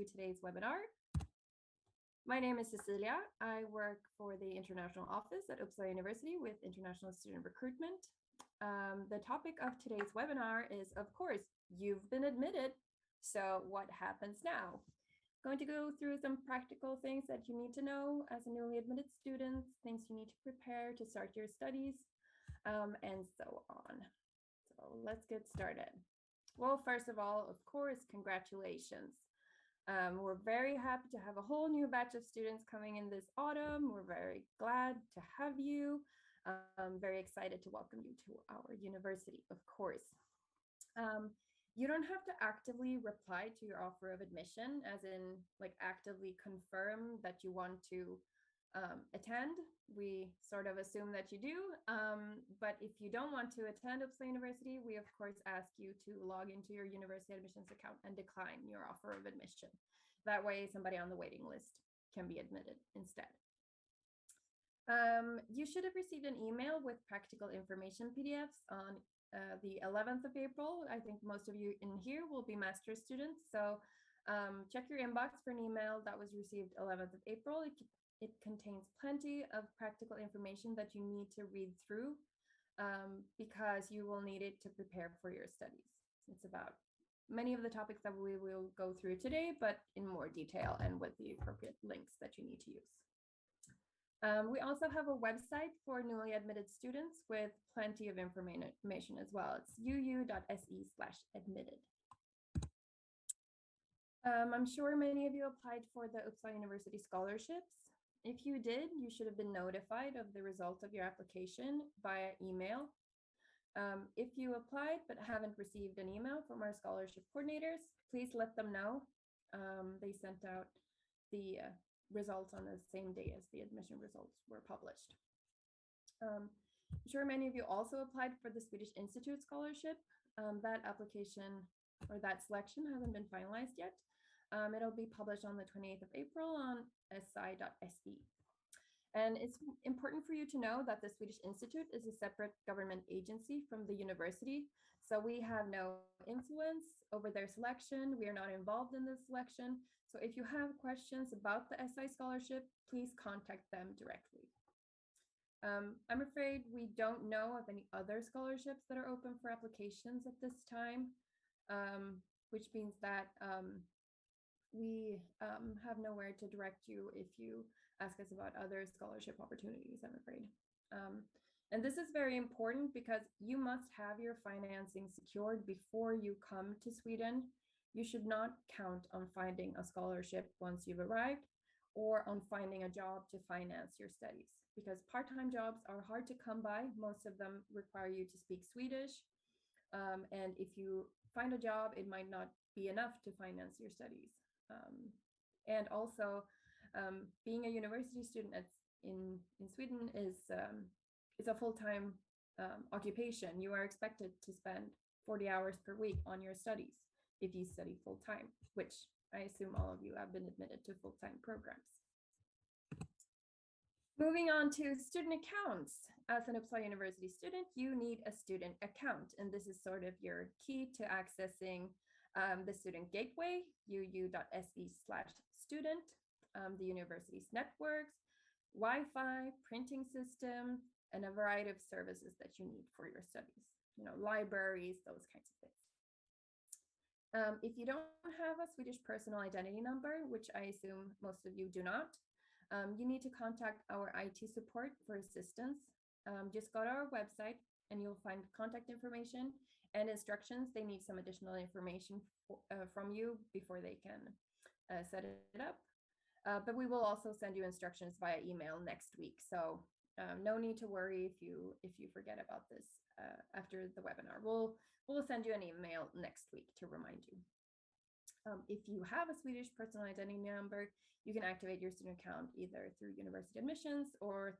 to today's webinar. My name is Cecilia. I work for the International Office at Uppsala University with International Student Recruitment. The topic of today's webinar is, of course, you've been admitted. So what happens now? Going to go through some practical things that you need to know as a newly admitted student, things you need to prepare to start your studies, and so on. So let's get started. Well, first of all, of course, congratulations. We're very happy to have a whole new batch of students coming in this autumn. We're very glad to have you. Very excited to welcome you to our university, of course. You don't have to actively reply to your offer of admission, as in like actively confirm that you want to attend. We sort of assume that you do, but if you don't want to attend Uppsala University, we of course ask you to log into your university admissions account and decline your offer of admission. That way somebody on the waiting list can be admitted instead. You should have received an email with practical information PDFs on the 11th of April. I think most of you in here will be master's students, so check your inbox for an email that was received 11th of April. It contains plenty of practical information that you need to read through because you will need it to prepare for your studies. It's about many of the topics that we will go through today, but in more detail and with the appropriate links that you need to use. We also have a website for newly admitted students with plenty of information as well. It's uu.se/admitted. I'm sure many of you applied for the Uppsala University scholarships. If you did, you should have been notified of the result of your application via email. If you applied but haven't received an email from our scholarship coordinators, please let them know. They sent out the results on the same day as the admission results were published. I'm sure many of you also applied for the Swedish Institute Scholarship. That application or that selection hasn't been finalized yet. It'll be published on the 28th of April on si.se. And it's important for you to know that the Swedish Institute is a separate government agency from the university. So we have no influence over their selection. We are not involved in the selection. So if you have questions about the SI scholarship, please contact them directly. I'm afraid we don't know of any other scholarships that are open for applications at this time, which means that we have nowhere to direct you if you ask us about other scholarship opportunities, I'm afraid. And this is very important because you must have your financing secured before you come to Sweden. You should not count on finding a scholarship once you've arrived or on finding a job to finance your studies, because part-time jobs are hard to come by. Most of them require you to speak Swedish. And if you find a job, it might not be enough to finance your studies. And also, being a university student in Sweden is a full-time occupation. You are expected to spend 40 hours per week on your studies if you study full-time, which I assume all of you have been admitted to full-time programs. Moving on to student accounts. As an Uppsala University student, you need a student account, and this is sort of your key to accessing the student gateway, uu.se/student, the university's networks, Wi-Fi, printing system, and a variety of services that you need for your studies, libraries, those kinds of things. If you don't have a Swedish personal identity number, which I assume most of you do not, you need to contact our IT support for assistance. Just go to our website and you'll find contact information and instructions. They need some additional information from you before they can set it up. But we will also send you instructions via email next week. So no need to worry if you forget about this after the webinar. We'll send you an email next week to remind you. If you have a Swedish personal identity number, you can activate your student account either through university admissions or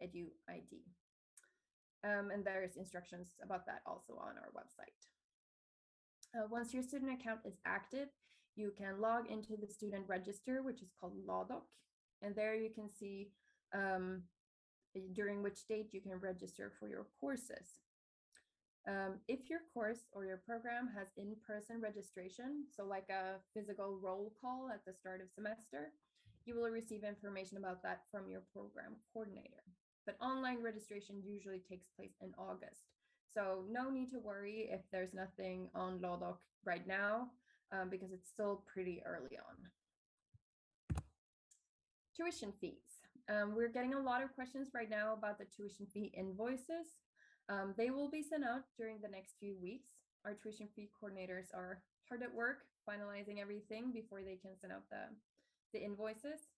Edu ID. And there's instructions about that also on our website. Once your student account is active, you can log into the student register, which is called Lawdoc. And there you can see during which date you can register for your courses. If your course or your program has in-person registration, so like a physical roll call at the start of semester, you will receive information about that from your program coordinator. But online registration usually takes place in August. So no need to worry if there's nothing on Lawdoc right now, because it's still pretty early on. Tuition fees. We're getting a lot of questions right now about the tuition fee invoices. They will be sent out during the next few weeks. Our tuition fee coordinators are hard at work finalizing everything before they can send out the invoices.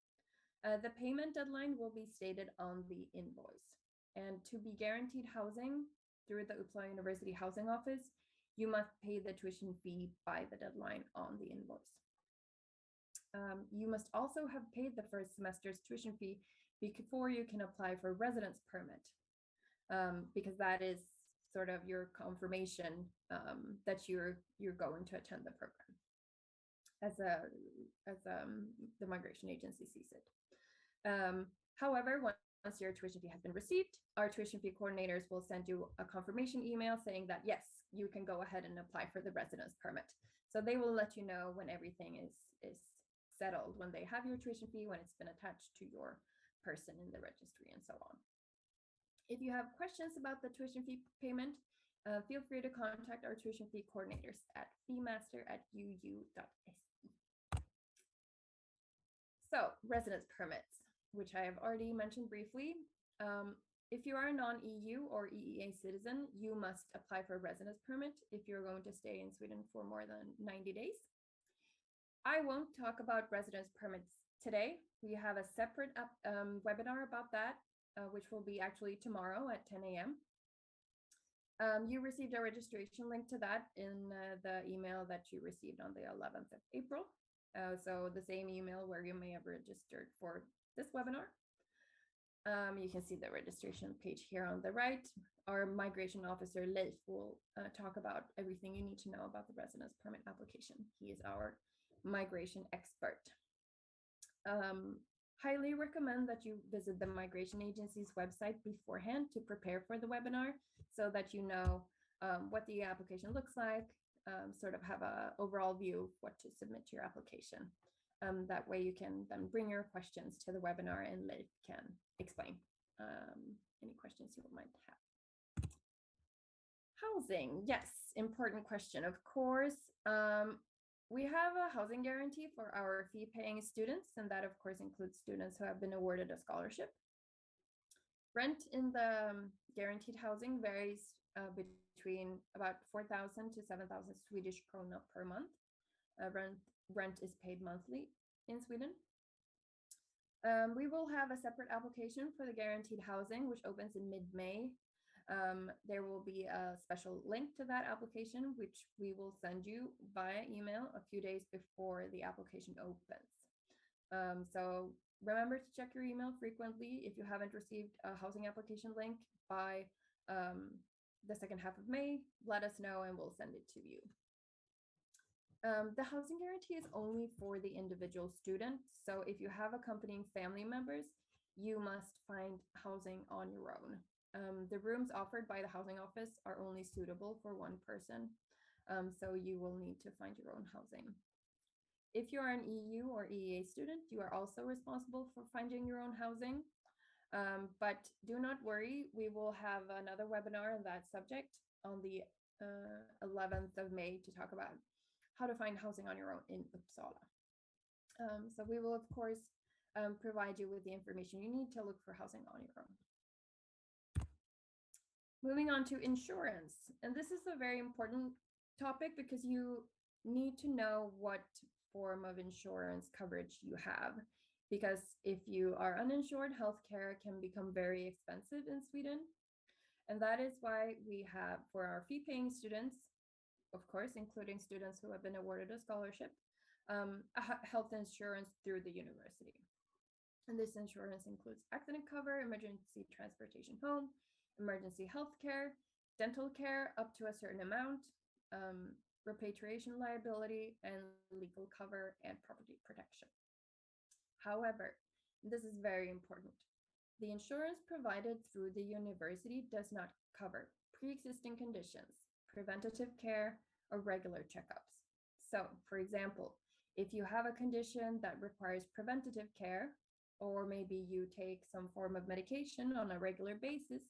The payment deadline will be stated on the invoice. And to be guaranteed housing through the Uppsala University Housing Office, you must pay the tuition fee by the deadline on the invoice. You must also have paid the first semester's tuition fee before you can apply for residence permit, because that is sort of your confirmation that you're going to attend the program as the migration agency sees it. However, once your tuition fee has been received, our tuition fee coordinators will send you a confirmation email saying that yes, you can go ahead and apply for the residence permit. So they will let you know when everything is settled, when they have your tuition fee, when it's been attached to your person in the registry, and so on. If you have questions about the tuition fee payment, feel free to contact our tuition fee coordinators at feemaster@uu.se. So, residence permits, which I have already mentioned briefly. If you are a non-EU or EEA citizen, you must apply for a residence permit if you're going to stay in Sweden for more than 90 days. I won't talk about residence permits today. We have a separate webinar about that, which will be actually tomorrow at 10 a.m. You received a registration link to that in the email that you received on the 11th of April. So the same email where you may have registered for this webinar. You can see the registration page here on the right. Our migration officer, Leif, will talk about everything you need to know about the residence permit application. He is our migration expert. Highly recommend that you visit the migration agency's website beforehand to prepare for the webinar so that you know what the application looks like, sort of have an overall view of what to submit to your application. That way you can then bring your questions to the webinar and Leif can explain any questions you might have. Housing, yes, important question, of course. We have a housing guarantee for our fee-paying students, and that of course includes students who have been awarded a scholarship. Rent in the guaranteed housing varies between about 4,000 to 7,000 Swedish krona per month. Rent is paid monthly in Sweden. We will have a separate application for the guaranteed housing, which opens in mid-May. There will be a special link to that application, which we will send you via email a few days before the application opens. So remember to check your email frequently. If you haven't received a housing application link by the second half of May, let us know and we'll send it to you. The housing guarantee is only for the individual student. So if you have accompanying family members, you must find housing on your own. The rooms offered by the housing office are only suitable for one person. So you will need to find your own housing. If you are an EU or EEA student, you are also responsible for finding your own housing. But do not worry, we will have another webinar on that subject on the 11th of May to talk about how to find housing on your own in Uppsala. So we will, of course, provide you with the information you need to look for housing on your own. Moving on to insurance. And this is a very important topic because you need to know what form of insurance coverage you have. Because if you are uninsured, healthcare can become very expensive in Sweden. And that is why we have, for our fee-paying students, of course, including students who have been awarded a scholarship, health insurance through the university. And this insurance includes accident cover, emergency transportation home, emergency health care, dental care up to a certain amount, repatriation liability, and legal cover and property protection. However, this is very important. The insurance provided through the university does not cover pre-existing conditions, preventative care, or regular checkups. So, for example, if you have a condition that requires preventative care, or maybe you take some form of medication on a regular basis,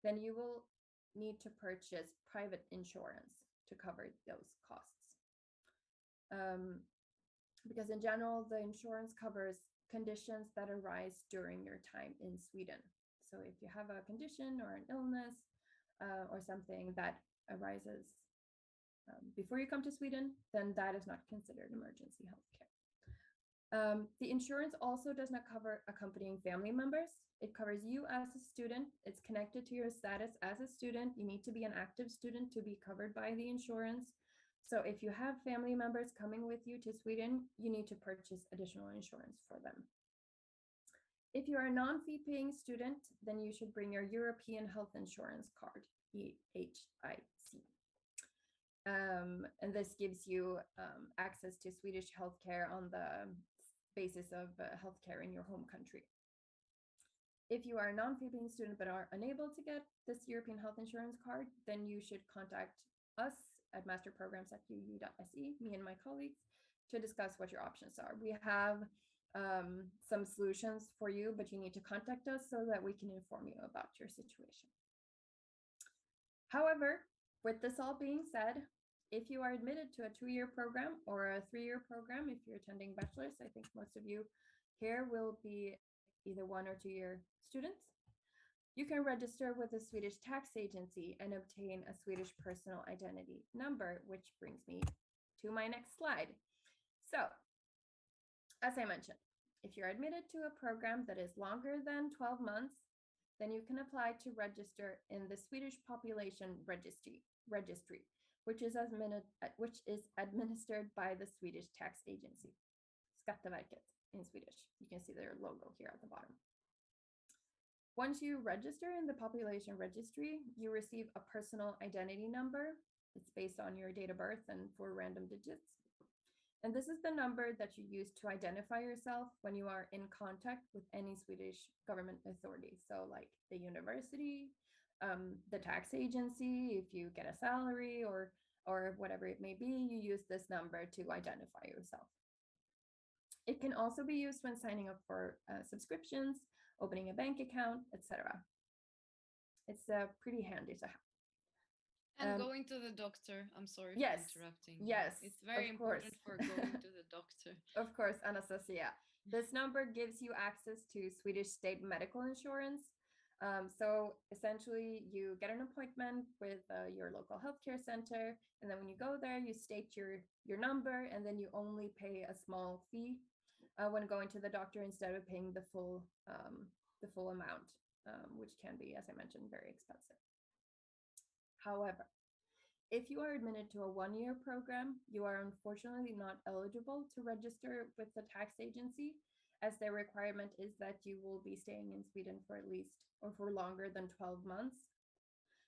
then you will need to purchase private insurance to cover those costs. Because in general, the insurance covers conditions that arise during your time in Sweden. So if you have a condition or an illness or something that arises before you come to Sweden, then that is not considered emergency healthcare. The insurance also does not cover accompanying family members. It covers you as a student. It's connected to your status as a student. You need to be an active student to be covered by the insurance. So if you have family members coming with you to Sweden, you need to purchase additional insurance for them. If you are a non-fee paying student, then you should bring your European Health Insurance Card, EHIC. And this gives you access to Swedish healthcare on the basis of healthcare in your home country. If you are a non-fee paying student but are unable to get this European Health Insurance Card, then you should contact us at masterprograms@uu.se, me and my colleagues, to discuss what your options are. We have some solutions for you, but you need to contact us so that we can inform you about your situation. However, with this all being said, if you are admitted to a 2-year program or a 3-year program, if you're attending bachelor's, I think most of you here will be either 1 or 2-year students, you can register with the Swedish tax agency and obtain a Swedish personal identity number, which brings me to my next slide. So, as I mentioned, if you're admitted to a program that is longer than 12 months, then you can apply to register in the Swedish Population Registry, which is administered by the Swedish tax agency, Skatteverket in Swedish. You can see their logo here at the bottom. Once you register in the population registry, you receive a personal identity number. It's based on your date of birth and 4 random digits. And this is the number that you use to identify yourself when you are in contact with any Swedish government authority. So like the university, the tax agency, if you get a salary or whatever it may be, you use this number to identify yourself. It can also be used when signing up for subscriptions, opening a bank account, etc. It's pretty handy to have. And going to the doctor. I'm sorry yes, for interrupting. Yes, it's very important for going to the doctor. Of course, Anastasia. This number gives you access to Swedish state medical insurance. So essentially, you get an appointment with your local healthcare center, and then when you go there, you state your number, and then you only pay a small fee when going to the doctor instead of paying the full amount, which can be, as I mentioned, very expensive. However, if you are admitted to a 1-year program, you are unfortunately not eligible to register with the tax agency, as their requirement is that you will be staying in Sweden for at least or for longer than 12 months.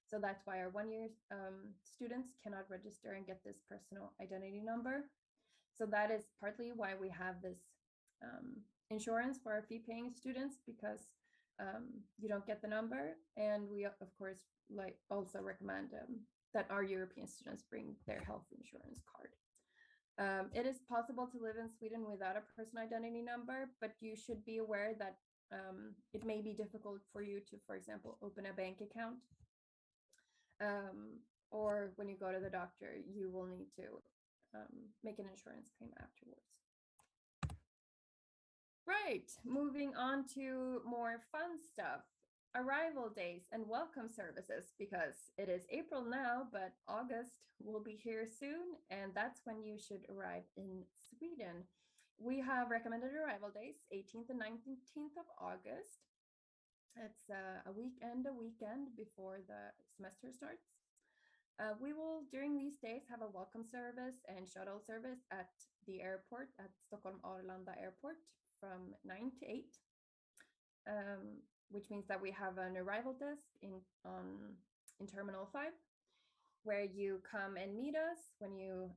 So that's why our 1-year students cannot register and get this personal identity number. So that is partly why we have this insurance for our fee-paying students, because you don't get the number. And we, of course, also recommend that our European students bring their health insurance card. It is possible to live in Sweden without a personal identity number, but you should be aware that it may be difficult for you to, for example, open a bank account. Or when you go to the doctor, you will need to make an insurance claim afterwards. Right, moving on to more fun stuff. Arrival days and welcome services, because it is April now, but August will be here soon, and that's when you should arrive in Sweden. We have recommended arrival days, 18th and 19th of August. It's a weekend before the semester starts. We will, during these days, have a welcome service and shuttle service at the airport, at Stockholm Arlanda Airport, from 9 to 8. Which means that we have an arrival desk in Terminal 5, where you come and meet us when you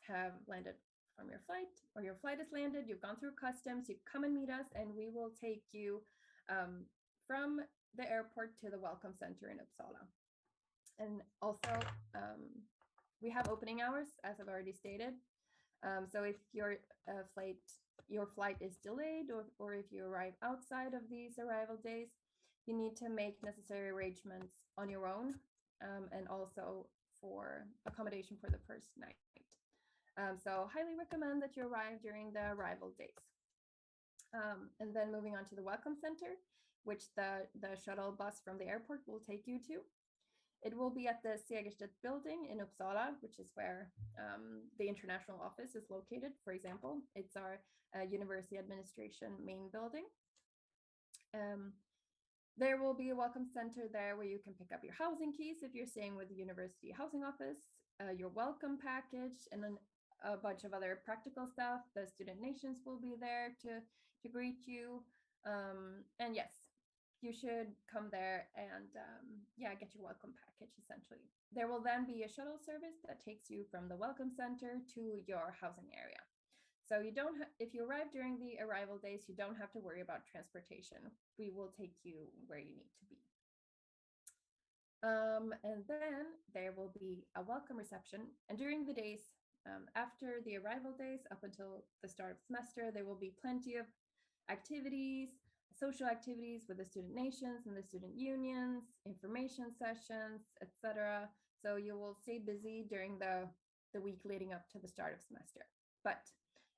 have landed from your flight, or your flight has landed, you've gone through customs, you come and meet us, and we will take you from the airport to the welcome center in Uppsala. And also, we have opening hours, as I've already stated. So if your flight is delayed, or if you arrive outside of these arrival days, you need to make necessary arrangements on your own, and also for accommodation for the first night. So highly recommend that you arrive during the arrival days. And then moving on to the Welcome Center, which the shuttle bus from the airport will take you to. It will be at the Segerstedt building in Uppsala, which is where the international office is located, for example. It's our university administration main building. There will be a welcome center there where you can pick up your housing keys if you're staying with the university housing office, your welcome package, and then a bunch of other practical stuff. The student nations will be there to greet you. And yes, you should come there and get your welcome package essentially. There will then be a shuttle service that takes you from the welcome center to your housing area. So you don't if you arrive during the arrival days, you don't have to worry about transportation. We will take you where you need to be. And then there will be a welcome reception. And during the days after the arrival days, up until the start of the semester, there will be plenty of activities, social activities with the student nations and the student unions, information sessions, etc. So you will stay busy during the week leading up to the start of semester. But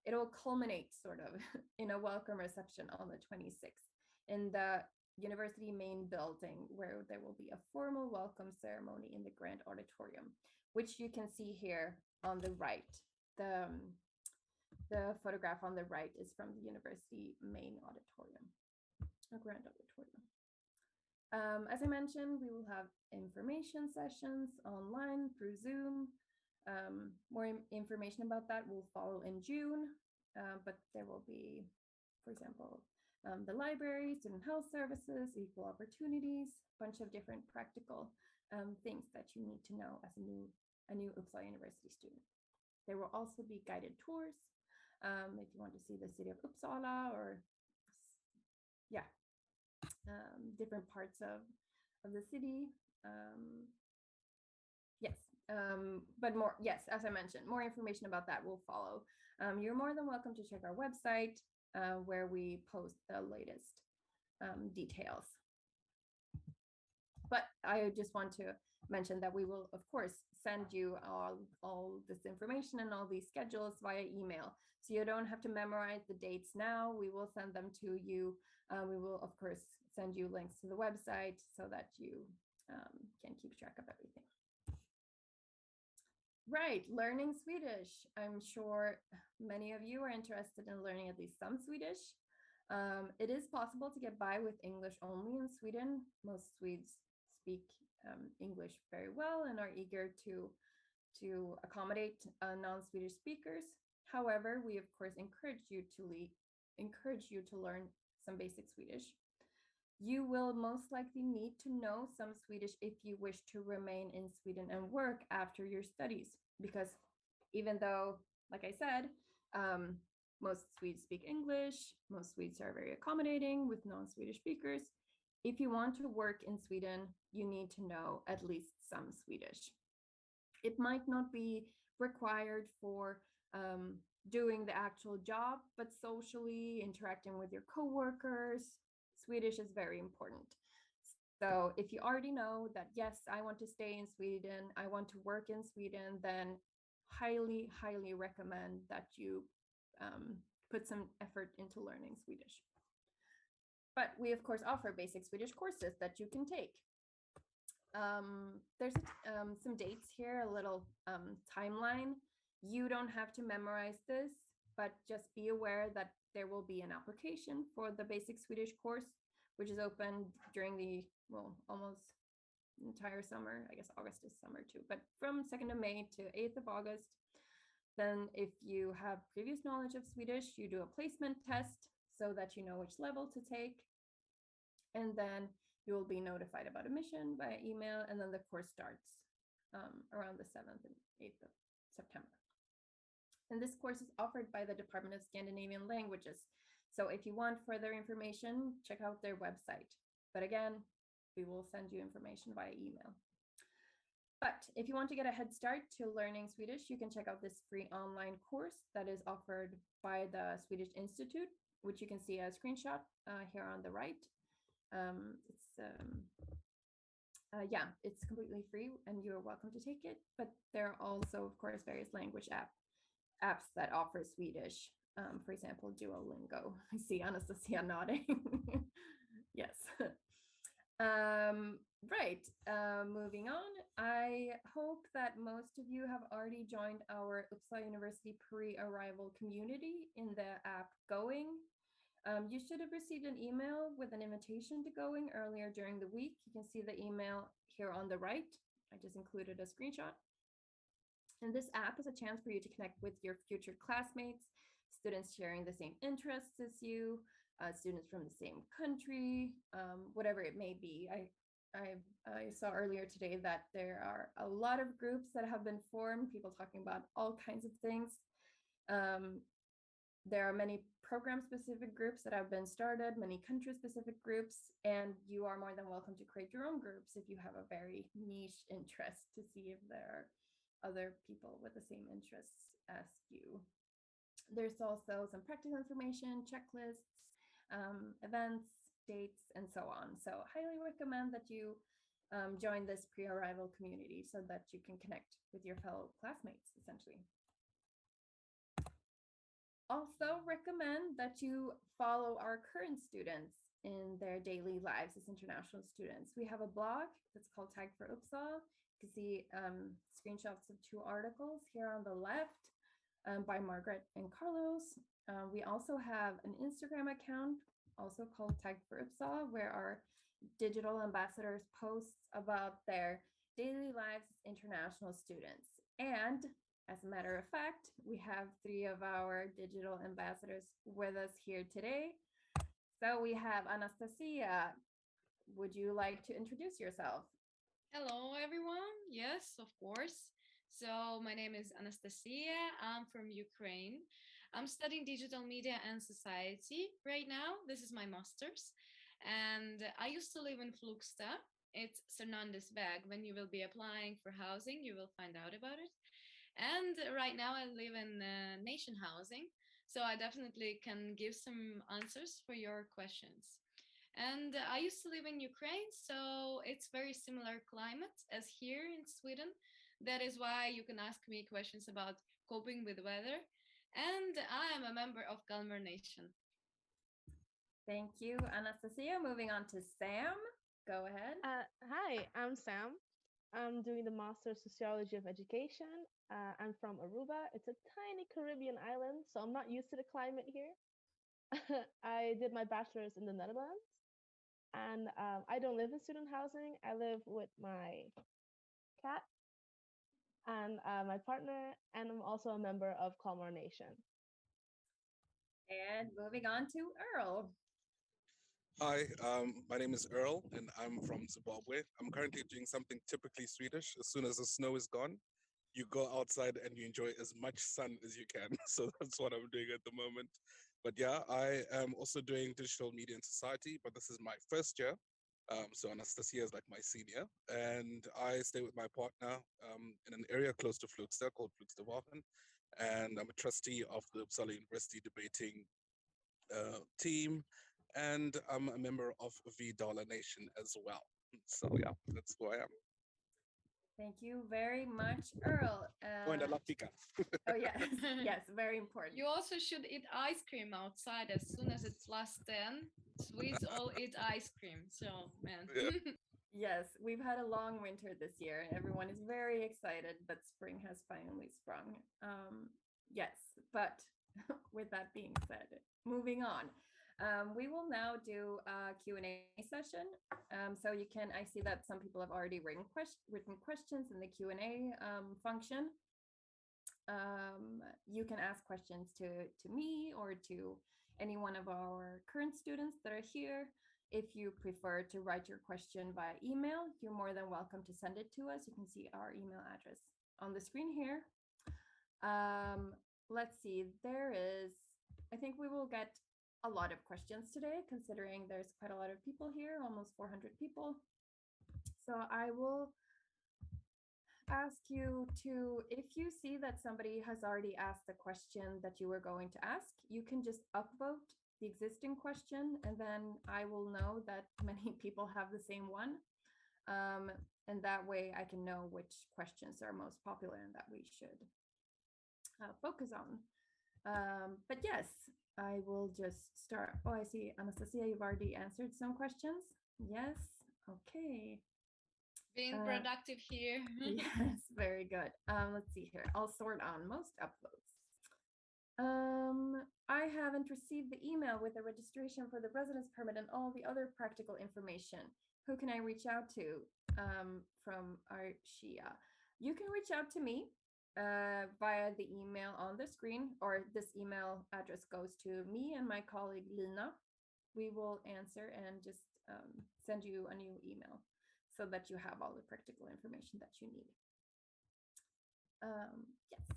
it will culminate sort of in a welcome reception on the 26th in the university main building, where there will be a formal welcome ceremony in the grand auditorium, which you can see here on the right. The photograph on the right is from the university main auditorium, a grand auditorium. As I mentioned, we will have information sessions online through Zoom. More information about that will follow in June, but there will be, for example, the library, student health services, equal opportunities, a bunch of different practical things that you need to know as a new Uppsala University student. There will also be guided tours if you want to see the city of Uppsala, or different parts of the city. But more, yes, as I mentioned, more information about that will follow. You're more than welcome to check our website where we post the latest details. But I just want to mention that we will, of course, send you all this information and all these schedules via email. So you don't have to memorize the dates now. We will send them to you. We will, of course, send you links to the website so that you can keep track of everything. Right, learning Swedish. I'm sure many of you are interested in learning at least some Swedish. It is possible to get by with English only in Sweden. Most Swedes speak English very well and are eager to accommodate non-Swedish speakers. However, we of course encourage you to learn some basic Swedish. You will most likely need to know some Swedish if you wish to remain in Sweden and work after your studies, because even though, like I said, most Swedes speak English, most Swedes are very accommodating with non-Swedish speakers. If you want to work in Sweden, you need to know at least some Swedish. It might not be required for doing the actual job, but socially interacting with your coworkers, Swedish is very important. So if you already know that, yes, I want to stay in Sweden, I want to work in Sweden, then highly, highly recommend that you put some effort into learning Swedish. But we, of course, offer basic Swedish courses that you can take. There's some dates here, a little timeline. You don't have to memorize this, but just be aware that there will be an application for the basic Swedish course, which is open during the, almost entire summer. I guess August is summer too, but from 2nd of May to 8th of August. Then if you have previous knowledge of Swedish, you do a placement test so that you know which level to take. And then you will be notified about admission by email, and then the course starts around the 7th and 8th of September. And this course is offered by the Department of Scandinavian Languages. So if you want further information, check out their website. But again, we will send you information via email. But if you want to get a head start to learning Swedish, you can check out this free online course that is offered by the Swedish Institute, which you can see a screenshot here on the right. It's completely free and you're welcome to take it. But there are also, of course, various language apps that offer Swedish. For example, Duolingo. I see Anastasia nodding. Yes. Right. Moving on. I hope that most of you have already joined our Uppsala University pre-arrival community in the app Going. You should have received an email with an invitation to Going earlier during the week. You can see the email here on the right. I just included a screenshot. And this app is a chance for you to connect with your future classmates, students sharing the same interests as you, students from the same country, whatever it may be. I saw earlier today that there are a lot of groups that have been formed, people talking about all kinds of things. There are many program-specific groups that have been started, many country-specific groups, and you are more than welcome to create your own groups if you have a very niche interest to see if there are other people with the same interests as you. There's also some practical information, checklists, events, dates, and so on. So highly recommend that you join this pre-arrival community so that you can connect with your fellow classmates, essentially. Also recommend that you follow our current students in their daily lives as international students. We have a blog that's called Tag for Uppsala. You can see screenshots of 2 articles here on the left by Margaret and Carlos. We also have an Instagram account also called Tag for Uppsala, where our digital ambassadors post about their daily lives as international students. And as a matter of fact, we have 3 of our digital ambassadors with us here today. So we have Anastasia. Would you like to introduce yourself? Hello, everyone. Yes, of course. So my name is Anastasia. I'm from Ukraine. I'm studying digital media and society right now. This is my master's. And I used to live in Flugsta. It's Sernandesväg. When you will be applying for housing, you will find out about it. And right now I live in nation housing, so I definitely can give some answers for your questions. And I used to live in Ukraine, so it's very similar climate as here in Sweden. That is why you can ask me questions about coping with weather. And I am a member of Kalmar Nation. Thank you, Anastasia. Moving on to Sam. Go ahead. Hi, I'm Sam. I'm doing the Master of Sociology of Education. I'm from Aruba. It's a tiny Caribbean island, so I'm not used to the climate here. I did my bachelor's in the Netherlands, and I don't live in student housing. I live with my cat and my partner, and I'm also a member of Kalmar Nation. And moving on to Earl. Hi, my name is Earl, and I'm from Zimbabwe. I'm currently doing something typically Swedish. As soon as the snow is gone, you go outside and you enjoy as much sun as you can. So that's what I'm doing at the moment. But yeah, I am also doing digital media and society, but this is my first year. So Anastasia is like my senior, and I stay with my partner in an area close to Flugsta called Flugstawachen, and I'm a trustee of the Uppsala University debating team, and I'm a member of Dollar Nation as well. So yeah, that's who I am. Thank you very much, Earl. Oh, and I love pika. Oh yes, yes, very important. You also should eat ice cream outside as soon as it's +10. Swedes all eat ice cream. So man. Yeah. Yes, we've had a long winter this year, and everyone is very excited that spring has finally sprung. Yes, but with that being said, moving on. We will now do a Q&A session. So you can, I see that some people have already written questions in the Q&A function. You can ask questions to me or to any one of our current students that are here. If you prefer to write your question via email, you're more than welcome to send it to us. You can see our email address on the screen here. Let's see, I think we will get a lot of questions today, considering there's quite a lot of people here, almost 400 people. So I will ask you to, if you see that somebody has already asked the question that you were going to ask, you can just upvote the existing question, and then I will know that many people have the same one. And that way I can know which questions are most popular and that we should focus on. But yes, I will just start. Oh, I see, Anastasia, you've already answered some questions. Yes, okay. Being productive here. Yes, very good. Let's see here. I'll sort on most upvotes. I haven't received the email with the registration for the residence permit and all the other practical information. Who can I reach out to? From Arshia. You can reach out to me via the email on the screen, or this email address goes to me and my colleague Lina. We will answer and just send you a new email so that you have all the practical information that you need. Yes.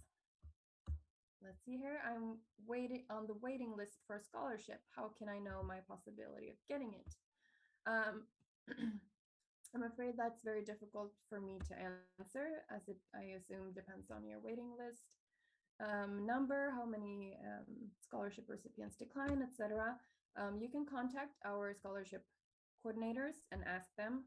Let's see here. I'm waiting on the waiting list for a scholarship. How can I know my possibility of getting it? I'm afraid that's very difficult for me to answer, as it, I assume, depends on your waiting list number, how many scholarship recipients decline, etc. You can contact our scholarship coordinators and ask them,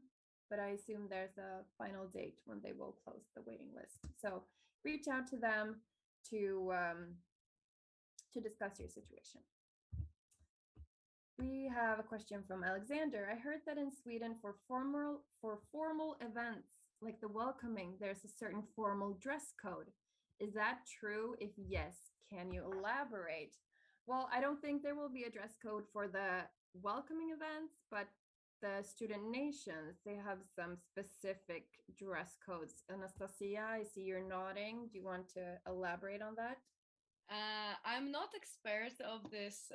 but I assume there's a final date when they will close the waiting list. So reach out to them to discuss your situation. We have a question from Alexander. I heard that in Sweden for formal events like the welcoming, there's a certain formal dress code. Is that true? If yes, can you elaborate? Well, I don't think there will be a dress code for the welcoming events, but the student nations, they have some specific dress codes. Anastasia, I see you're nodding. Do you want to elaborate on that? I'm not expert of this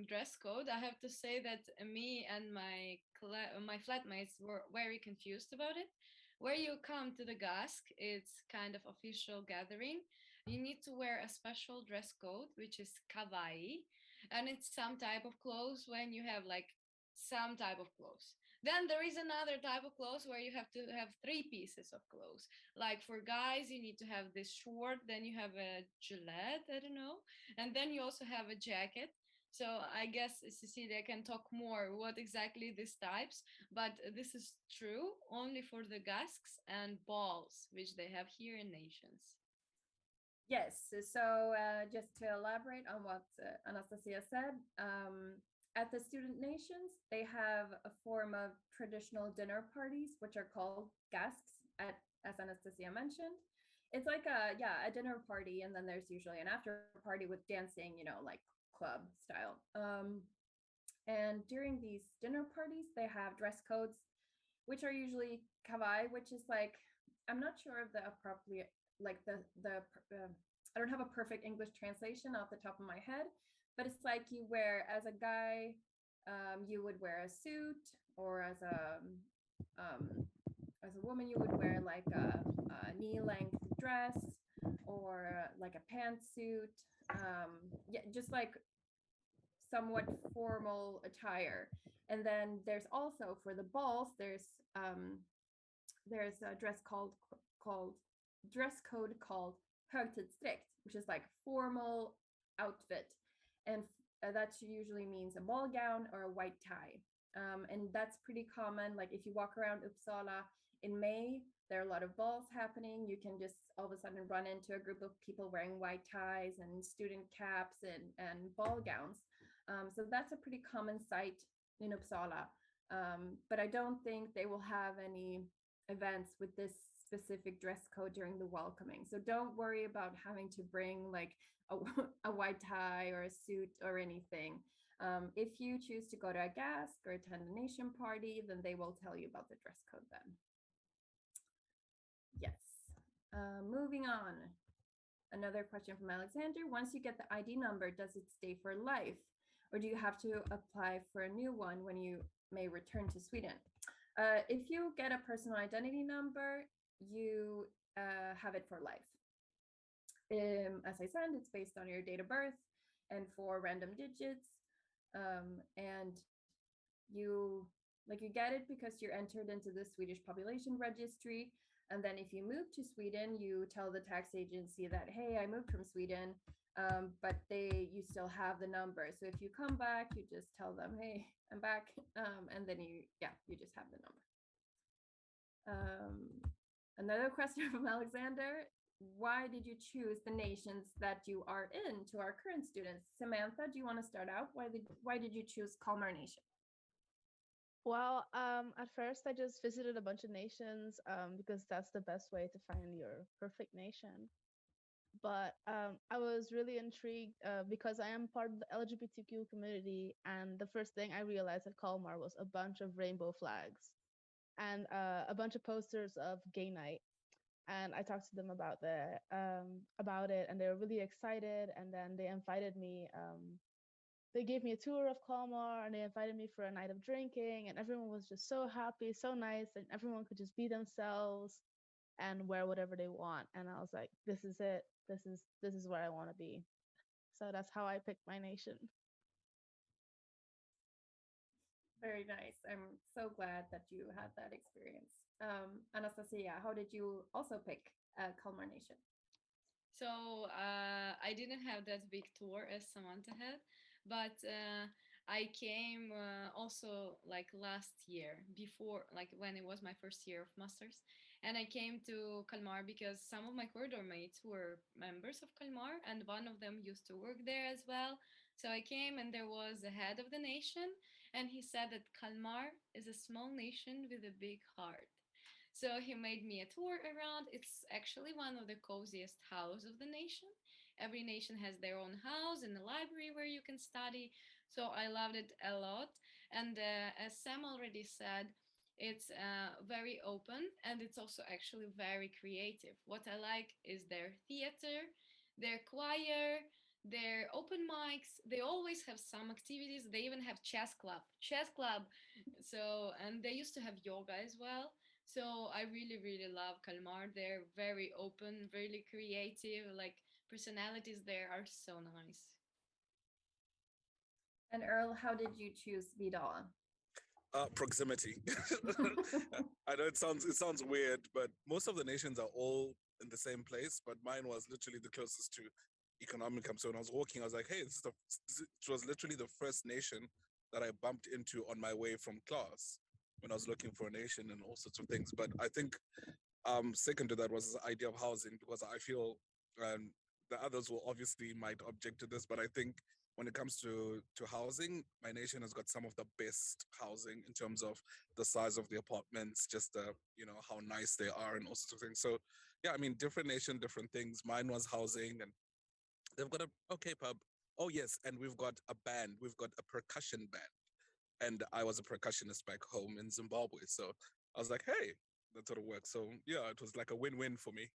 dress code. I have to say that me and my flatmates were very confused about it. Where you come to the GASC, it's kind of official gathering. You need to wear a special dress code, which is kawaii, and it's some type of clothes when you have like some type of clothes. Then there is another type of clothes where you have to have three pieces of clothes. Like for guys, you need to have this short, then you have a gilet, I don't know, and then you also have a jacket. So I guess Cecilia can talk more what exactly these types, but this is true only for the gasks and balls, which they have here in nations. Yes, so just to elaborate on what Anastasia said, at the student nations, they have a form of traditional dinner parties, which are called gasks, as Anastasia mentioned. It's like a dinner party, and then there's usually an after party with dancing, like club style. And during these dinner parties, they have dress codes, which are usually kawaii, which is like, I'm not sure of the appropriate, like I don't have a perfect English translation off the top of my head, but it's like you wear, as a guy, you would wear a suit, or as a woman, you would wear like a knee-length dress or like a pantsuit. Yeah, just like somewhat formal attire. And then there's also, for the balls, there's a dress called dress code called högtidsdräkt, which is like formal outfit, and that usually means a ball gown or a white tie. And that's pretty common. Like if you walk around Uppsala in May, there are a lot of balls happening. You can just all of a sudden run into a group of people wearing white ties and student caps and ball gowns. So that's a pretty common sight in Uppsala. But I don't think they will have any events with this specific dress code during the welcoming. So don't worry about having to bring like a white tie or a suit or anything. If you choose to go to a GASC or attend a nation party, then they will tell you about the dress code then. Yes. Moving on. Another question from Alexander. Once you get the ID number, does it stay for life? Or do you have to apply for a new one when you may return to Sweden? If you get a personal identity number, you have it for life. As I said, it's based on your date of birth and 4 random digits. And you get it because you're entered into the Swedish population registry. And then if you move to Sweden, you tell the tax agency that, hey, I moved from Sweden, but you still have the number. So if you come back, you just tell them, hey, I'm back. And then you just have the number. Another question from Alexander. Why did you choose the nations that you are in to our current students? Samantha, do you want to start out? Why did you choose Kalmar Nation? Well, at first I just visited a bunch of nations because that's the best way to find your perfect nation. But I was really intrigued because I am part of the LGBTQ community, and the first thing I realized at Kalmar was a bunch of rainbow flags and a bunch of posters of gay night. And I talked to them about it, and they were really excited. And then they invited me. They gave me a tour of Kalmar, and they invited me for a night of drinking. And everyone was just so happy, so nice, and everyone could just be themselves and wear whatever they want. And I was like, this is it. This is where I want to be. So that's how I picked my nation. Very nice. I'm so glad that you had that experience. Anastasia, how did you also pick Kalmar Nation? So I didn't have that big tour as Samantha had, but I came also like last year, before, like when it was my first year of masters, and I came to Kalmar because some of my corridor mates were members of Kalmar, and one of them used to work there as well. So I came, and there was the head of the nation, and he said that Kalmar is a small nation with a big heart. So he made me a tour around. It's actually one of the coziest houses of the nation. Every nation has their own house and a library where you can study. So I loved it a lot. And as Sam already said, it's very open, and it's also actually very creative. What I like is their theater, their choir, their open mics. They always have some activities. They even have chess club. So, and they used to have yoga as well. So I really, really love Kalmar. They're very open, really creative. Like, personalities there are so nice. And Earl, how did you choose Vidala? Proximity. I know it sounds weird, but most of the nations are all in the same place. But mine was literally the closest to economicum. So when I was walking, I was like, "Hey, it was literally the first nation that I bumped into on my way from class when I was looking for a nation and all sorts of things." But I think second to that was the idea of housing, because I feel the others will obviously might object to this, but I think when it comes to housing, my nation has got some of the best housing in terms of the size of the apartments, just how nice they are and all sorts of things. So yeah, I mean, different nation, different things. Mine was housing, and they've got a okay pub. Oh yes, and we've got a band. We've got a percussion band, and I was a percussionist back home in Zimbabwe. So I was like, hey, that sort of works. So yeah, it was like a win-win for me.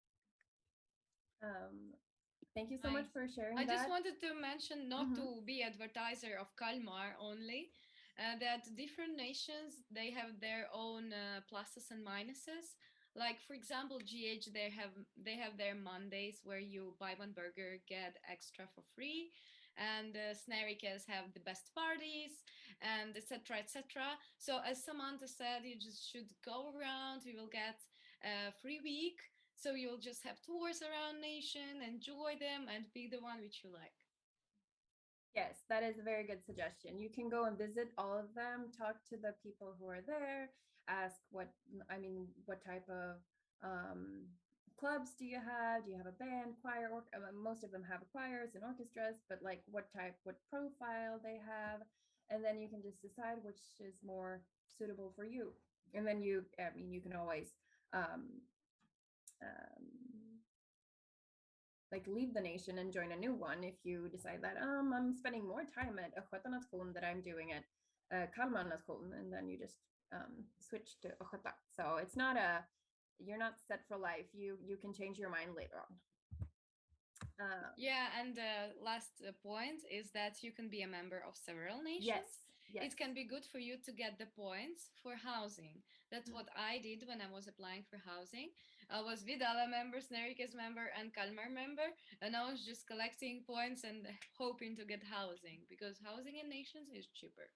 Thank you so much for sharing I that. just wanted to mention, not to be advertiser of Kalmar only, that different nations, they have their own pluses and minuses. Like, for example, GH, they have their Mondays where you buy one burger, get extra for free, and Snarikes have the best parties, and etc. etc. So as Samantha said, you just should go around. You will get a free week, so you'll just have tours around nation, enjoy them, and pick the one which you like. Yes, that is a very good suggestion. You can go and visit all of them, talk to the people who are there, ask what type of clubs do you have? Do you have a band, choir? Or most of them have choirs and orchestras, but like what profile they have, and then you can just decide which is more suitable for you. And then you can always like leave the nation and join a new one if you decide that I'm spending more time at Östgötaskolan that I'm doing at Kalmarnaskolan, and then you just switch to Östgöta. So it's not you're not set for life. You can change your mind later on. Yeah, and last point is that you can be a member of several nations. Yes. It can be good for you to get the points for housing. That's what I did when I was applying for housing. I was Vidala member, Snarikes member, and Kalmar member, and I was just collecting points and hoping to get housing, because housing in nations is cheaper.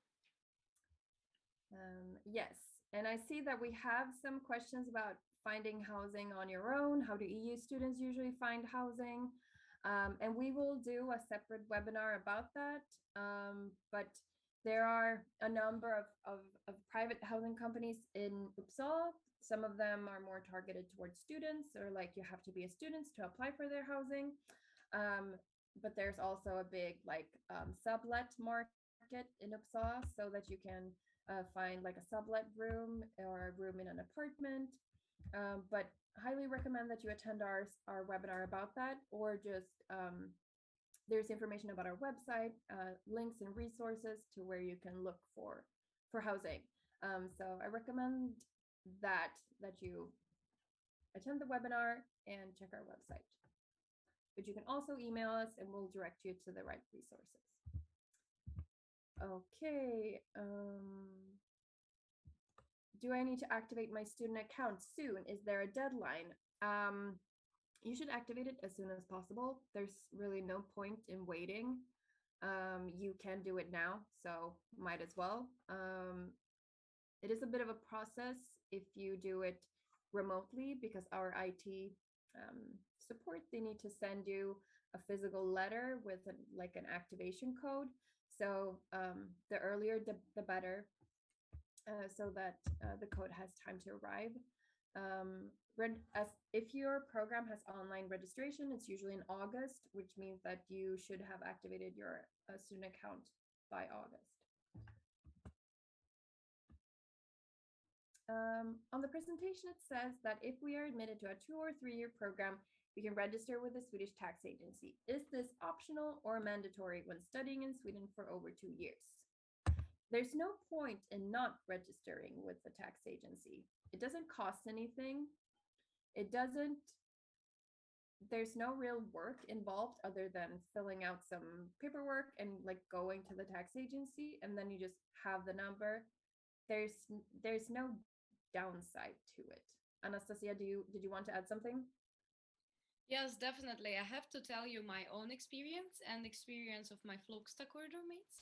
Yes, and I see that we have some questions about finding housing on your own. How do EU students usually find housing? And we will do a separate webinar about that. But there are a number of private housing companies in Uppsala. Some of them are more targeted towards students, or like you have to be a student to apply for their housing. But there's also a big sublet market in Uppsala, so that you can find like a sublet room or a room in an apartment. But highly recommend that you attend our webinar about that, or just there's information about our website, links and resources to where you can look for housing. So I recommend that you attend the webinar and check our website. But you can also email us and we'll direct you to the right resources. Okay. Do I need to activate my student account soon? Is there a deadline? You should activate it as soon as possible. There's really no point in waiting. You can do it now, so might as well. It is a bit of a process if you do it remotely, because our IT support, they need to send you a physical letter with an activation code. So the earlier the better, so that the code has time to arrive. If your program has online registration, it's usually in August, which means that you should have activated your student account by August. On the presentation, it says that if we are admitted to a 2 or 3 year program, we can register with the Swedish tax agency. Is this optional or mandatory when studying in Sweden for over 2 years? There's no point in not registering with the tax agency. It doesn't cost anything. There's no real work involved other than filling out some paperwork and like going to the tax agency, and then you just have the number. There's no downside to it. Anastasia, did you want to add something? Yes, definitely. I have to tell you my own experience and experience of my Flogsta corridor mates.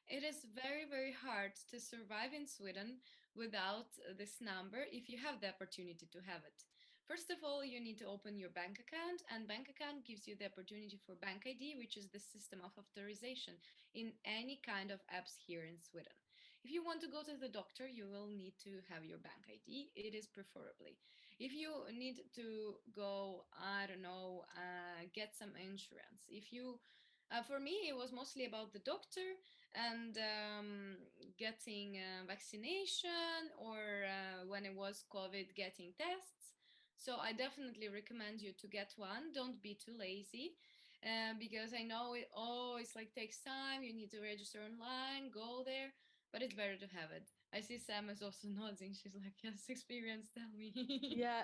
It is very, very hard to survive in Sweden without this number if you have the opportunity to have it. First of all, you need to open your bank account, and bank account gives you the opportunity for bank ID, which is the system of authorization in any kind of apps here in Sweden. If you want to go to the doctor, you will need to have your bank ID. It is preferably. If you need to go, I don't know, get some insurance. For me, it was mostly about the doctor and getting vaccination, or when it was COVID, getting tests. So I definitely recommend you to get one. Don't be too lazy, because I know it's like takes time. You need to register online, go there, but it's better to have it. I see Sam is also nodding. She's like, yes, experience, tell me. Yeah,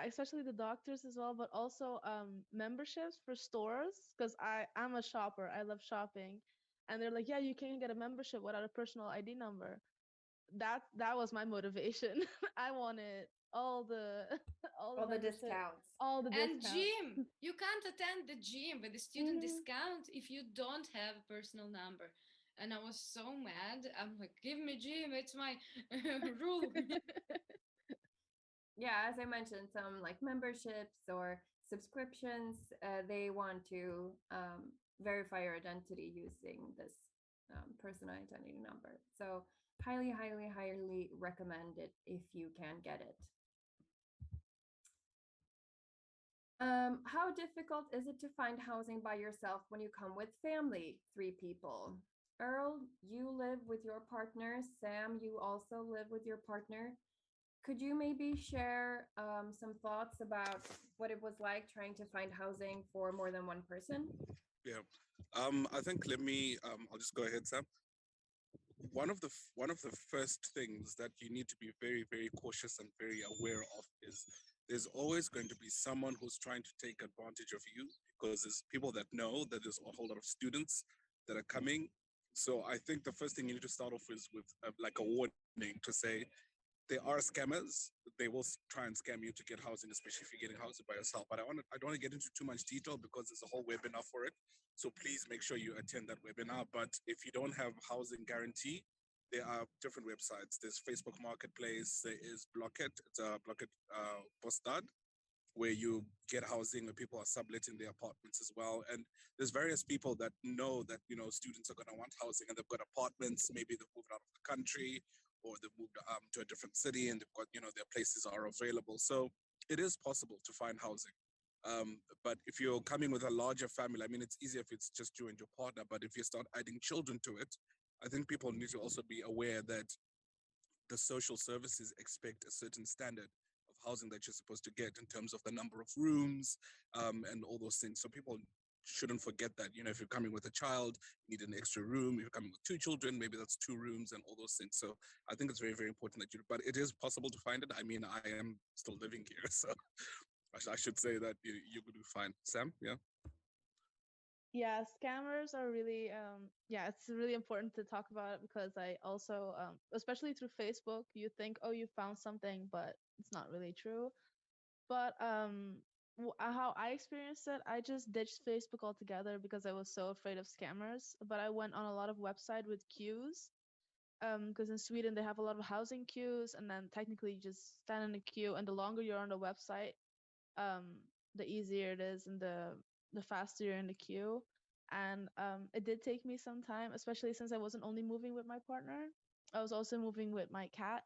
especially the doctors as well, but also memberships for stores, because I'm a shopper. I love shopping, and they're like, yeah, you can get a membership without a personal ID number. That was my motivation. I wanted all the all the discounts. all the And discounts. gym, you can't attend the gym with the student Mhm. discount if you don't have a personal number. And I was so mad. I'm like, give me gym, it's my rule. Yeah, as I mentioned, some like memberships or subscriptions, they want to verify your identity using this personal identity number. So highly, highly, highly recommend it if you can get it. How difficult is it to find housing by yourself when you come with family, 3 people? Earl, you live with your partner. Sam, you also live with your partner. Could you maybe share some thoughts about what it was like trying to find housing for more than one person? Yeah. I think I'll just go ahead, Sam. One of the first things that you need to be very, very cautious and very aware of is there's always going to be someone who's trying to take advantage of you, because there's people that know that there's a whole lot of students that are coming. So I think the first thing you need to start off is with like a warning to say there are scammers. They will try and scam you to get housing, especially if you're getting housing by yourself. But I don't want to get into too much detail because there's a whole webinar for it. So please make sure you attend that webinar. But if you don't have housing guarantee, there are different websites. There's Facebook Marketplace. There is Blocket. It's a Blocket Postad, where you get housing where people are subletting their apartments as well. And there's various people that know that, students are going to want housing and they've got apartments. Maybe they've moved out of the country or they've moved to a different city and they've got, their places are available. So it is possible to find housing. But if you're coming with a larger family, I mean, it's easier if it's just you and your partner. But if you start adding children to it, I think people need to also be aware that the social services expect a certain standard of housing that you're supposed to get in terms of the number of rooms, and all those things. So people shouldn't forget that, if you're coming with a child, you need an extra room. If you're coming with two children, maybe that's two rooms and all those things. So I think it's very, very important that but it is possible to find it. I mean, I am still living here, so I should say that you're going to be fine. Sam, yeah? Yeah, scammers are really it's really important to talk about it, because I also especially through Facebook, you think, oh, you found something, but it's not really true. But how I experienced it, I just ditched Facebook altogether because I was so afraid of scammers. But I went on a lot of website with queues, because in Sweden they have a lot of housing queues, and then technically you just stand in a queue, and the longer you're on the website, the easier it is, and the faster you're in the queue. And it did take me some time, especially since I wasn't only moving with my partner, I was also moving with my cat.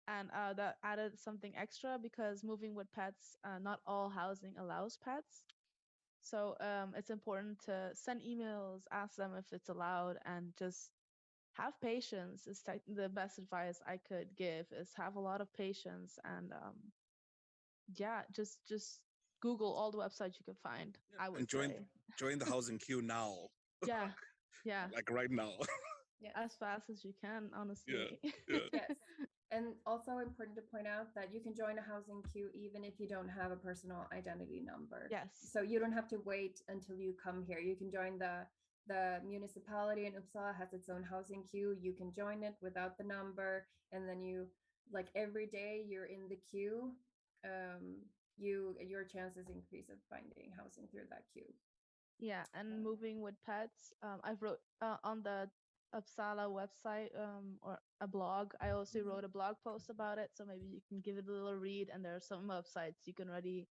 And that added something extra, because moving with pets, not all housing allows pets. So it's important to send emails, ask them if it's allowed, and just have patience. Is the best advice I could give, is have a lot of patience. And just Google all the websites you can find, Yeah. I would And say. join the housing queue now. Yeah, yeah, Like right now. Yes. as fast as you can, honestly. Yeah. Yes. And also important to point out that you can join a housing queue even if you don't have a personal identity number. Yes. So you don't have to wait until you come here. You can join the municipality in Uppsala has its own housing queue. You can join it without the number, and then you, like, every day you're in the queue, your chances increase of finding housing through that queue. Yeah, and moving with pets. I've wrote on the Uppsala website, or a blog. I also wrote a blog post about it, so maybe you can give it a little read. And there are some websites you can already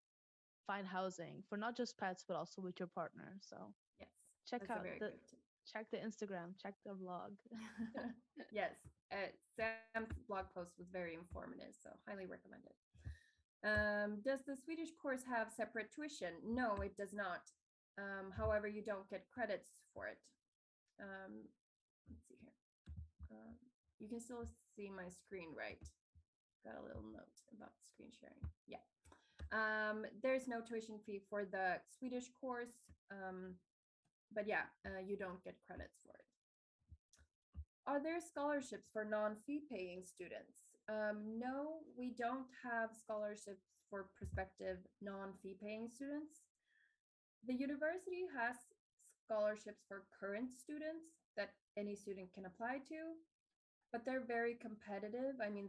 find housing for, not just pets but also with your partner. So Yes, check that's a out very the good tip. check the Instagram, check the blog. Yes, Sam's blog post was very informative, so highly recommend it. Does the Swedish course have separate tuition? No, it does not. However, you don't get credits for it. Let's see here. You can still see my screen, right? Got a little note about screen sharing. Yeah. There's no tuition fee for the Swedish course, but yeah, you don't get credits for it. Are there scholarships for non-fee paying students? No, we don't have scholarships for prospective non-fee paying students. The university has scholarships for current students that any student can apply to, but they're very competitive. I mean,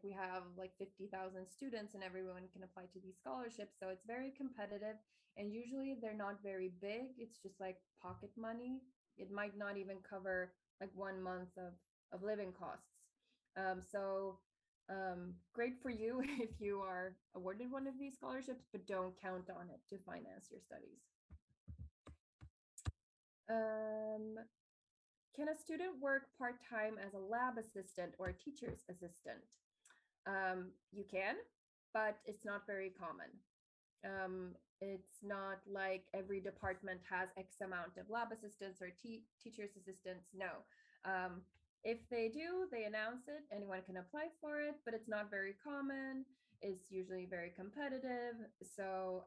we have like 50,000 students and everyone can apply to these scholarships. So it's very competitive, and usually they're not very big. It's just like pocket money. It might not even cover like 1 month of living costs. Great for you if you are awarded one of these scholarships, but don't count on it to finance your studies. Can a student work part-time as a lab assistant or a teacher's assistant? You can, but it's not very common. It's not like every department has X amount of lab assistants or teacher's assistants. No. If they do, they announce it. Anyone can apply for it, but it's not very common. It's usually very competitive. So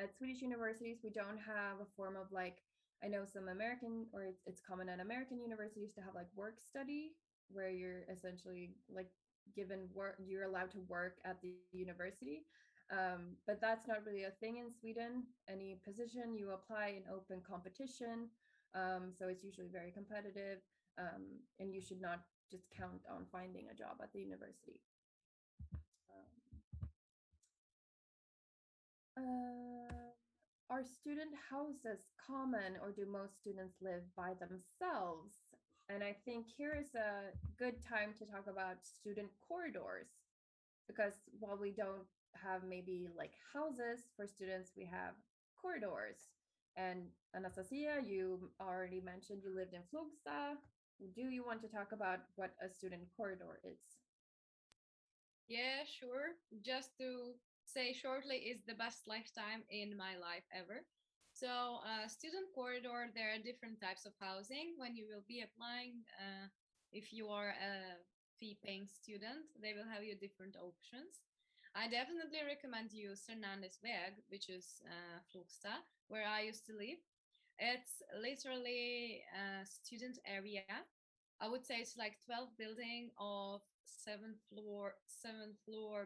at Swedish universities, we don't have a form of like, I know some American, or it's common at American universities to have like work study, where you're essentially like given work, you're allowed to work at the university. But that's not really a thing in Sweden. Any position you apply in open competition. So it's usually very competitive, and you should not just count on finding a job at the university. are student houses common, or do most students live by themselves? And I think here is a good time to talk about student corridors, because while we don't have maybe like houses for students, we have corridors. And Anastasia, you already mentioned you lived in Flogsta. Do you want to talk about what a student corridor is? Yeah, sure. Just to say shortly, is the best lifetime in my life ever. So, student corridor, there are different types of housing. When you will be applying, if you are a fee-paying student, they will have you different options. I definitely recommend you Fernandes Weg, which is Flogsta, where I used to live. It's literally a student area. I would say it's like 12 building of seven floor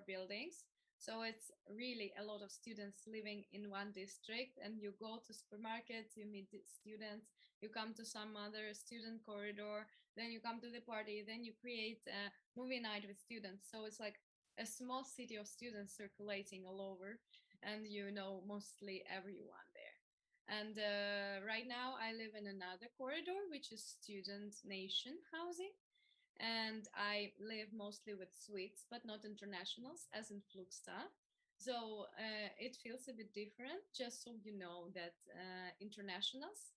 buildings. So it's really a lot of students living in one district, and you go to supermarkets, you meet the students, you come to some other student corridor, then you come to the party, then you create a movie night with students. So it's like a small city of students circulating all over, and you know mostly everyone there. And right now, I live in another corridor, which is student nation housing. And I live mostly with Swedes, but not internationals, as in Flugsta. So it feels a bit different, just so you know that internationals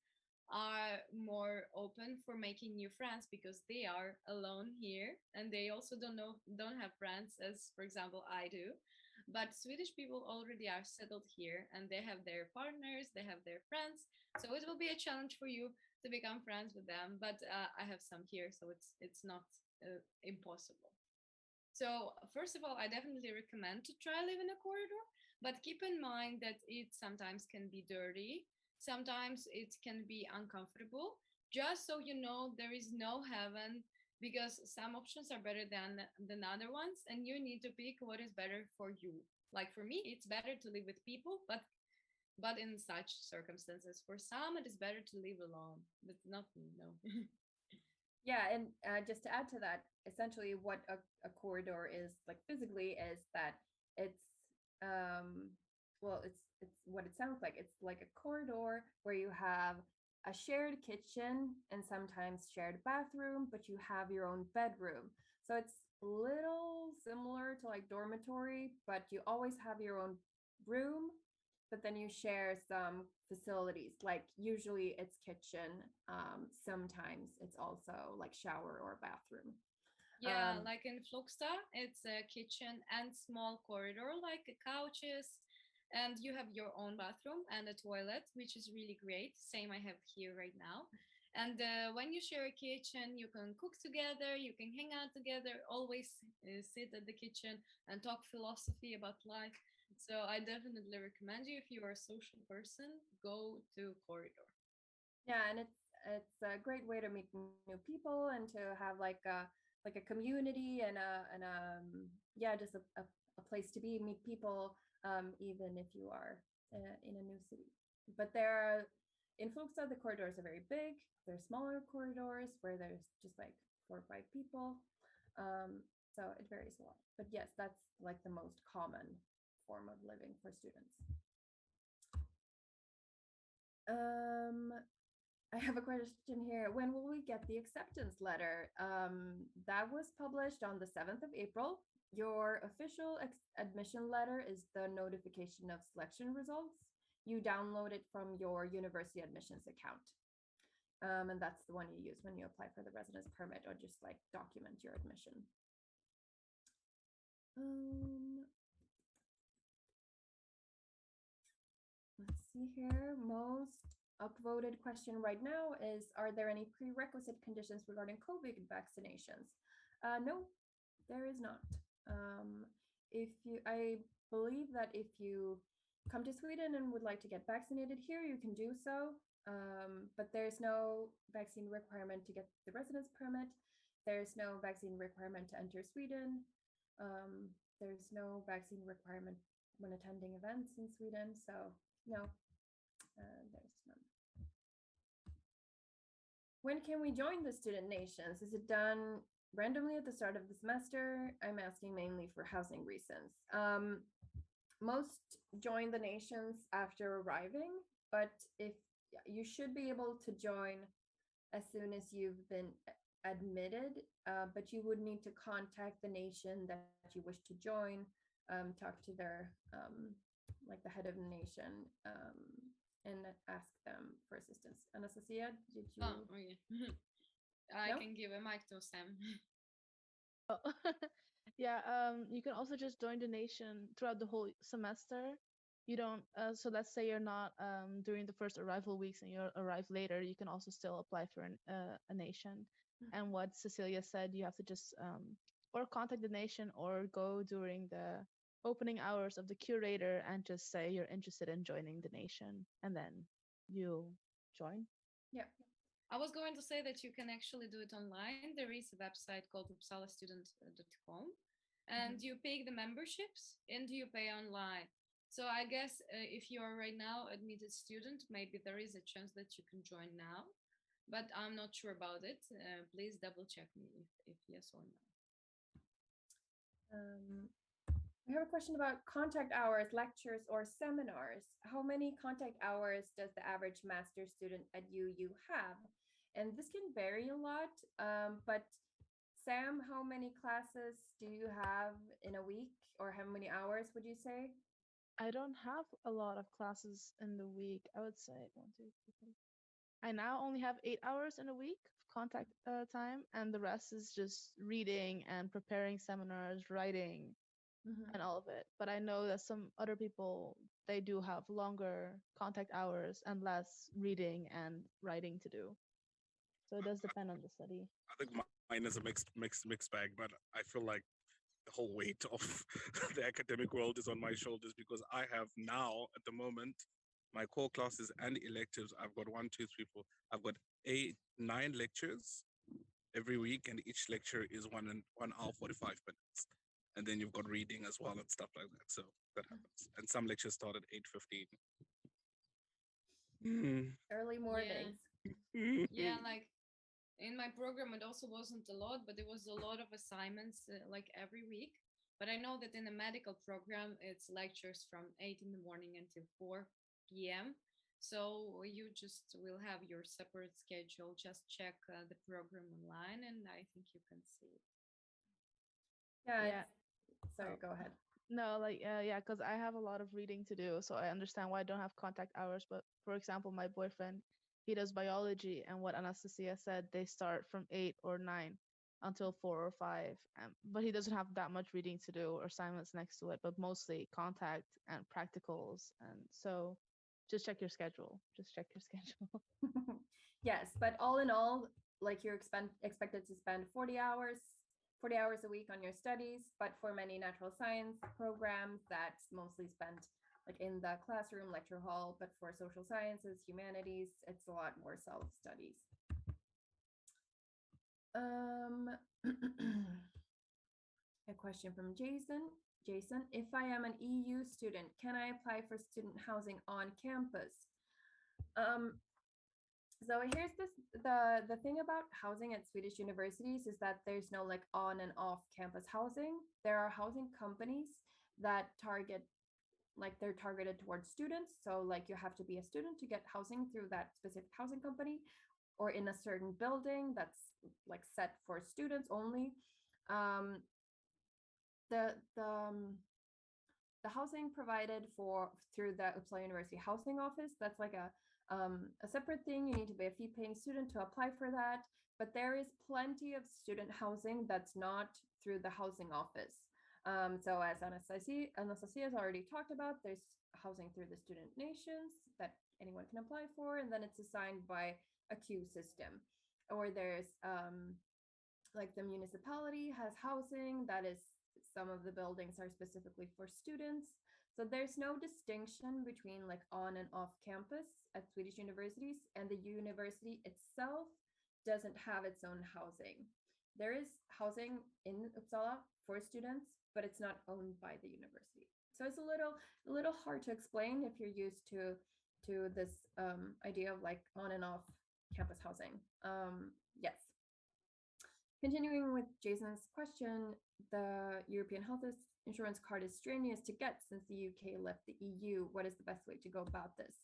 are more open for making new friends because they are alone here and they also don't have friends as for example I do, but Swedish people already are settled here and they have their partners, they have their friends, so it will be a challenge for you to become friends with them, but I have some here, so it's not impossible. So first of all, I definitely recommend to try live in a corridor, but keep in mind that it sometimes can be dirty, sometimes it can be uncomfortable. Just so you know, there is no heaven because some options are better than other ones, and you need to pick what is better for you. Like for me, it's better to live with people, but in such circumstances, for some, it is better to live alone. But not me, no. Yeah, and just to add to that, essentially what a corridor is like physically is that it's well, it's what it sounds like. It's like a corridor where you have a shared kitchen and sometimes shared bathroom, but you have your own bedroom. So it's a little similar to like dormitory, but you always have your own room, but then you share some facilities, like usually it's kitchen, sometimes it's also like shower or bathroom. Yeah, like in Flogsta, it's a kitchen and small corridor, like couches, and you have your own bathroom and a toilet, which is really great. Same I have here right now. And when you share a kitchen, you can cook together, you can hang out together, always sit at the kitchen and talk philosophy about life. So I definitely recommend you if you are a social person, go to corridor. Yeah, and it's a great way to meet new people and to have like a community and yeah, just a place to be, meet people, even if you are in a new city. But there are in Flugstad, the corridors are very big. There's smaller corridors where there's just like 4 or 5 people. So it varies a lot. But yes, that's like the most common form of living for students. Um, I have a question here. When will we get the acceptance letter? That was published on the 7th of April. Your official admission letter is the notification of selection results. You download it from your university admissions account. And that's the one you use when you apply for the residence permit or just like document your admission. Let's see here. Most upvoted question right now is, are there any prerequisite conditions regarding COVID vaccinations? No, there is not. I believe that if you come to Sweden and would like to get vaccinated here, you can do so. But there's no vaccine requirement to get the residence permit. There's no vaccine requirement to enter Sweden. There's no vaccine requirement when attending events in Sweden. So no, there's none. When can we join the student nations? Is it done randomly at the start of the semester? I'm asking mainly for housing reasons. most join the nations after arriving, but if you should be able to join as soon as you've been admitted, but you would need to contact the nation that you wish to join, talk to their like the head of the nation, and ask them for assistance. Anastasia, did you? Oh, okay. I No? can give a mic to Sam. Oh. Yeah, you can also just join the nation throughout the whole semester. You don't, so let's say you're not during the first arrival weeks and you arrive later, you can also still apply for a nation. And what Cecilia said, you have to just or contact the nation or go during the opening hours of the curator and just say you're interested in joining the nation, and then you join. Yeah. I was going to say that you can actually do it online. There is a website called uppsalastudent.com, and you pay the memberships and you pay online. So I guess if you are right now admitted student, maybe there is a chance that you can join now, but I'm not sure about it. Please double check me if yes or no. We have a question about contact hours, lectures, or seminars. How many contact hours does the average master student at UU have? And this can vary a lot, but Sam, how many classes do you have in a week, or how many hours would you say? I don't have a lot of classes in the week. I would say one, two, three, four. I now only have 8 hours in a week of contact time, and the rest is just reading and preparing seminars, writing, and all of it. But I know that some other people, they do have longer contact hours and less reading and writing to do. So it does depend on the study. I think mine is a mixed bag, but I feel like the whole weight of the academic world is on my shoulders because I have now at the moment my core classes and electives. I've got one, two, three, four. I've got 9 lectures every week, and each lecture is 1 hour 45 minutes. And then you've got reading as well and stuff like that. So that happens. And some lectures start at 8:15. Early mornings. Yeah, like in my program, it also wasn't a lot, but there was a lot of assignments like every week. But I know that in the medical program, it's lectures from 8 in the morning until 4 p.m. So you just will have your separate schedule. Just check the program online, and I think you can see it. Yeah. Yeah. Sorry, Oh. go ahead. No, like yeah, because I have a lot of reading to do, so I understand why I don't have contact hours. But for example, my boyfriend, he does biology, and what Anastasia said, they start from 8 or 9 until 4 or 5. But he doesn't have that much reading to do or assignments next to it, but mostly contact and practicals. And so, just check your schedule. Just check your schedule. Yes, but all in all, like you're expected to spend 40 hours a week on your studies, but for many natural science programs, that's mostly spent like in the classroom, lecture hall, but for social sciences, humanities, it's a lot more self-studies. A question from Jason. Jason, if I am an EU student, can I apply for student housing on campus? So here's the thing about housing at Swedish universities is that there's no like on and off campus housing. There are housing companies that they're targeted towards students. So like you have to be a student to get housing through that specific housing company or in a certain building that's like set for students only. The housing provided through the Uppsala University Housing Office, that's like a separate thing. You need to be a fee-paying student to apply for that. But there is plenty of student housing that's not through the housing office. So as Anastasia has already talked about, there's housing through the student nations that anyone can apply for, and then it's assigned by a queue system. Or there's like the municipality has housing that is, some of the buildings are specifically for students. So there's no distinction between like on and off campus at Swedish universities, and the university itself doesn't have its own housing. There is housing in Uppsala for students, but it's not owned by the university. So it's a little hard to explain if you're used to this idea of like on and off campus housing. Yes. Continuing with Jason's question, the European Health insurance card is strenuous to get since the UK left the EU. What is the best way to go about this?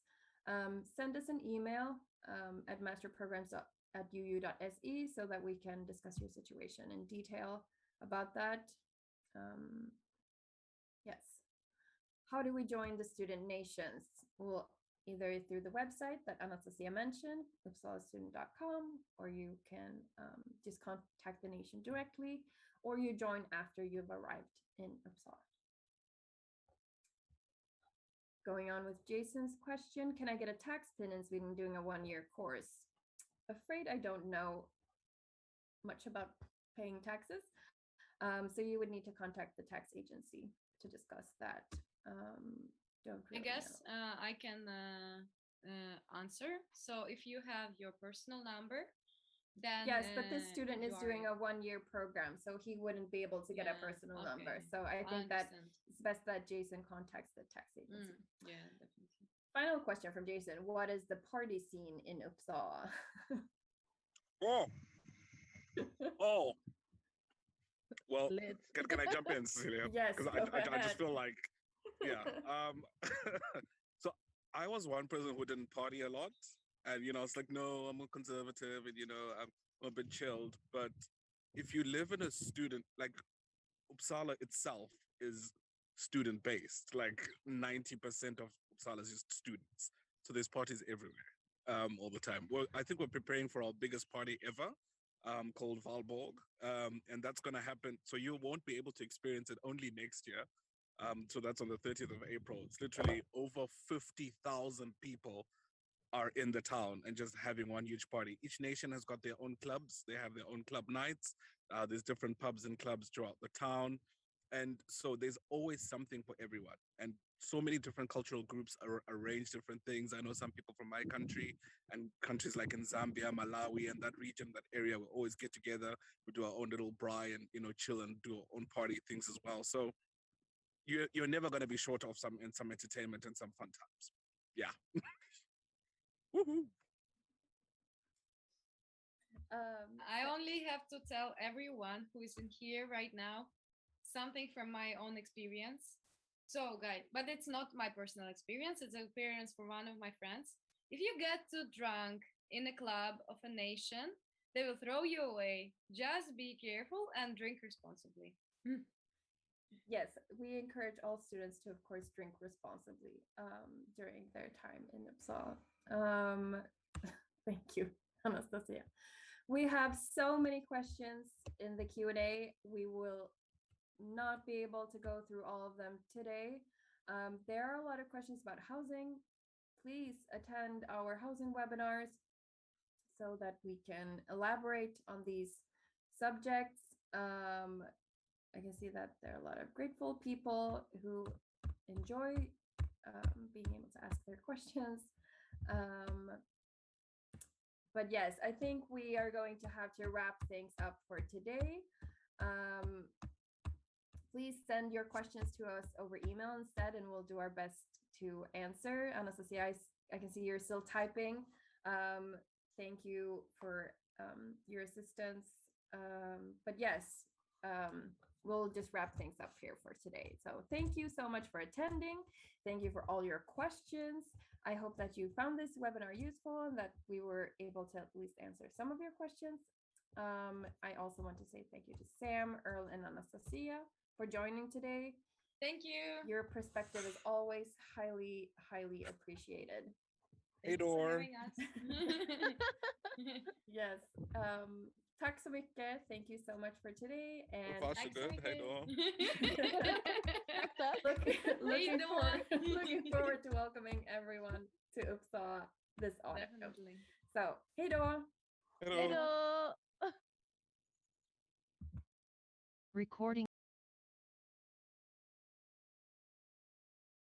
Send us an email at masterprograms@uu.se so that we can discuss your situation in detail about that. Yes. How do we join the student nations? Well, either through the website that Anastasia mentioned, uppsalastudent.com, or you can just contact the nation directly, or you join after you've arrived in Uppsala. Going on with Jason's question, can I get a tax pin in Sweden doing a 1-year course? Afraid I don't know much about paying taxes. So you would need to contact the tax agency to discuss that. Don't really I guess know. I can answer. So if you have your personal number, then Yes, but this student is you doing are- a 1-year program, so he wouldn't be able to get a Yeah, personal number. okay. So I think that understand. it's best that Jason contacts the tax agency. Yeah, definitely. Final question from Jason. What is the party scene in Uppsala? Oh, oh. Well, Lit. can I jump in, Cecilia? Yes, Because go I just ahead. feel like, yeah. So I was one person who didn't party a lot, and it's like, no, I'm a conservative, and I'm a bit chilled. But if you live in a student, like Uppsala itself is student based, like 90% of Uppsala is just students. So there's parties everywhere, all the time. Well, I think we're preparing for our biggest party ever, called Valborg, and that's going to happen. So you won't be able to experience it only next year. So that's on the 30th of April. It's literally over 50,000 people are in the town and just having one huge party. Each nation has got their own clubs. They have their own club nights. There's different pubs and clubs throughout the town. And so there's always something for everyone. And so many different cultural groups arrange different things. I know some people from my country and countries like in Zambia, Malawi, and that region, that area, we always get together. We do our own little braai and, chill and do our own party things as well. So you're never going to be short of some entertainment and some fun times. Yeah. Woohoo. I only have to tell everyone who is in here right now something from my own experience. So, guys, but it's not my personal experience, it's an experience for one of my friends. If you get too drunk in a club of a nation, they will throw you away. Just be careful and drink responsibly. Yes, we encourage all students to, of course, drink responsibly during their time in Uppsala. Thank you, Anastasia. We have so many questions in the Q&A. We will not be able to go through all of them today. There are a lot of questions about housing. Please attend our housing webinars so that we can elaborate on these subjects. I can see that there are a lot of grateful people who enjoy being able to ask their questions. But yes, I think we are going to have to wrap things up for today. Please send your questions to us over email instead, and we'll do our best to answer. Anastasia, I can see you're still typing. Thank you for your assistance. But yes, we'll just wrap things up here for today. So thank you so much for attending. Thank you for all your questions. I hope that you found this webinar useful and that we were able to at least answer some of your questions. I also want to say thank you to Sam, Earl, and Anastasia for joining today. Thank you. Your perspective is always highly, highly appreciated. Hey, Thanks for Dor. having us. Yes. Tack så mycket. Thank you so much for today. And Tack så Tack så mycket. Hej mycket. då. looking forward to welcoming everyone to Uppsala this autumn. Definitely. So, hej då! Hej då. Hello. Recording